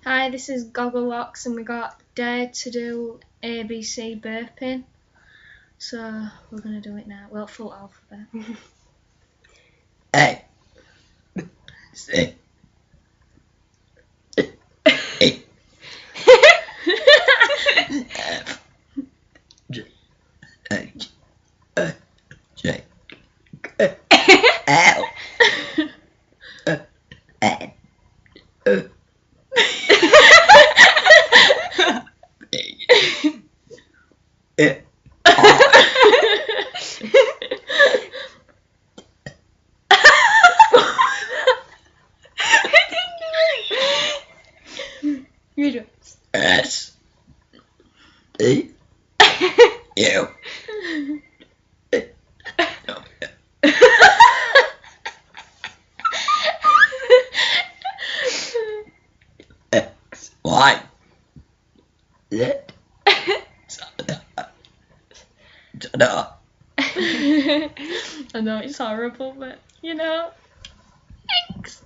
Hi, this is Gogglebox and we got Dare to do ABC burping. So we're going to do it now. Well, full alphabet. A. C. E. F. G. H. I. J. K. L. N. O. P. R. You do it. S. T. U. X. Y. Z. I know it's horrible, but you know. Thanks.